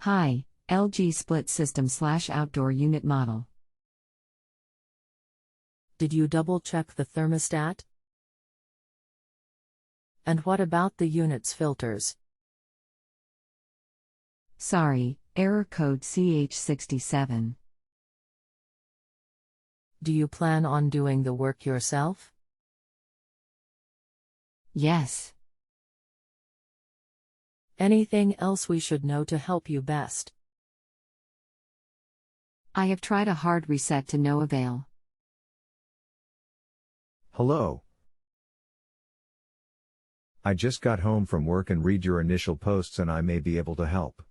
Hi, LG split system/outdoor unit model. Did you double-check the thermostat? And what about the unit's filters? Sorry, error code CH67. Do you plan on doing the work yourself? Yes. Anything else we should know to help you best? I have tried a hard reset to no avail. Hello. I just got home from work and read your initial posts and I may be able to help.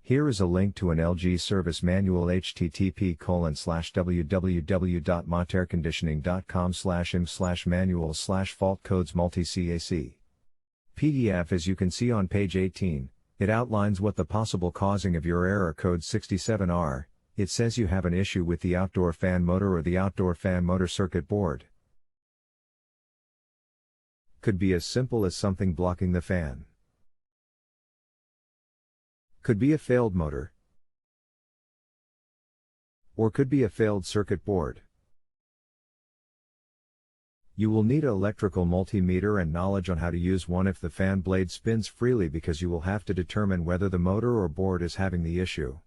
Here is a link to an LG service manual http://www.motairconditioning.com/im/manuals/fault-codes multi-CAC. PDF. As you can see on page 18, it outlines what the possible causing of your error code 67 are. It says you have an issue with the outdoor fan motor or the outdoor fan motor circuit board. Could be as simple as something blocking the fan. Could be a failed motor. Or could be a failed circuit board. You will need an electrical multimeter and knowledge on how to use one if the fan blade spins freely, because you will have to determine whether the motor or board is having the issue.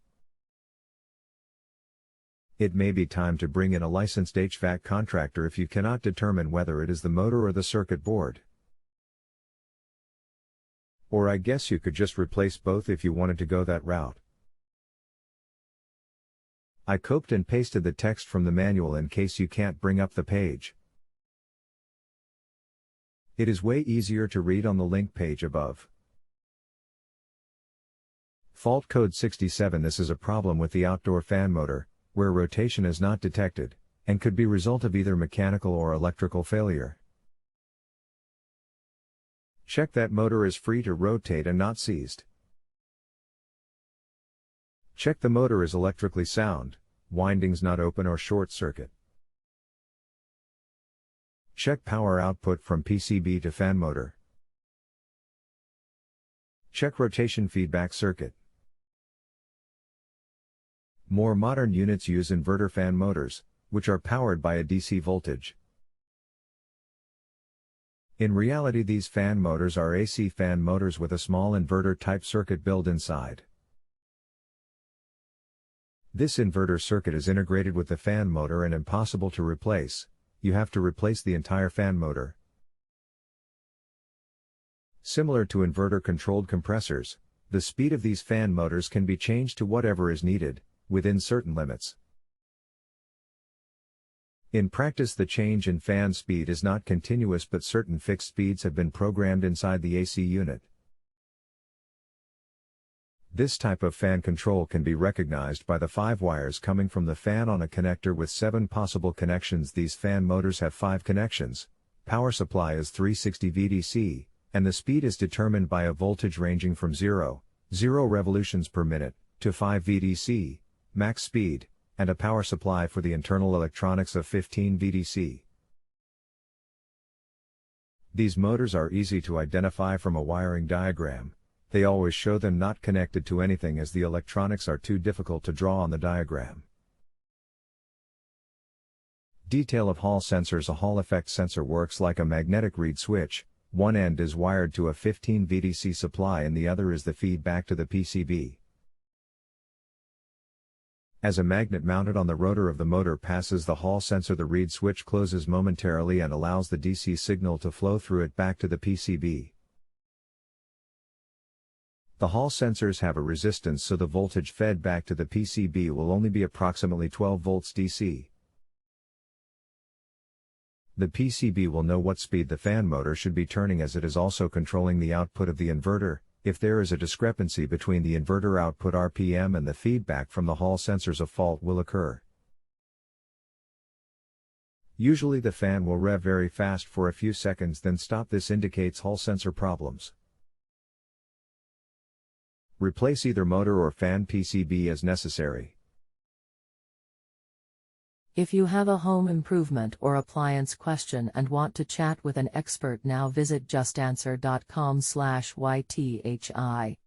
It may be time to bring in a licensed HVAC contractor if you cannot determine whether it is the motor or the circuit board. Or I guess you could just replace both if you wanted to go that route. I copied and pasted the text from the manual in case you can't bring up the page. It is way easier to read on the link page above. Fault code 67. This is a problem with the outdoor fan motor, where rotation is not detected, and could be result of either mechanical or electrical failure. Check that motor is free to rotate and not seized. Check the motor is electrically sound, windings not open or short circuit. Check power output from PCB to fan motor. Check rotation feedback circuit. More modern units use inverter fan motors, which are powered by a DC voltage. In reality, these fan motors are AC fan motors with a small inverter-type circuit built inside. This inverter circuit is integrated with the fan motor and impossible to replace. You have to replace the entire fan motor. Similar to inverter-controlled compressors, the speed of these fan motors can be changed to whatever is needed, within certain limits. In practice, the change in fan speed is not continuous, but certain fixed speeds have been programmed inside the AC unit. This type of fan control can be recognized by the 5 wires coming from the fan on a connector with 7 possible connections. These fan motors have 5 connections, power supply is 360 VDC, and the speed is determined by a voltage ranging from 0 revolutions per minute, to 5 VDC, max speed, and a power supply for the internal electronics of 15 VDC. These motors are easy to identify from a wiring diagram. They always show them not connected to anything as the electronics are too difficult to draw on the diagram. Detail of Hall sensors. A Hall effect sensor works like a magnetic reed switch. One end is wired to a 15 VDC supply and the other is the feedback to the PCB. As a magnet mounted on the rotor of the motor passes the Hall sensor, the reed switch closes momentarily and allows the DC signal to flow through it back to the PCB. The Hall sensors have a resistance, so the voltage fed back to the PCB will only be approximately 12 volts DC. The PCB will know what speed the fan motor should be turning, as it is also controlling the output of the inverter. If there is a discrepancy between the inverter output RPM and the feedback from the Hall sensors, a fault will occur. Usually the fan will rev very fast for a few seconds then stop. This indicates Hall sensor problems. Replace either motor or fan PCB as necessary. If you have a home improvement or appliance question and want to chat with an expert now, visit JustAnswer.com/YTHI.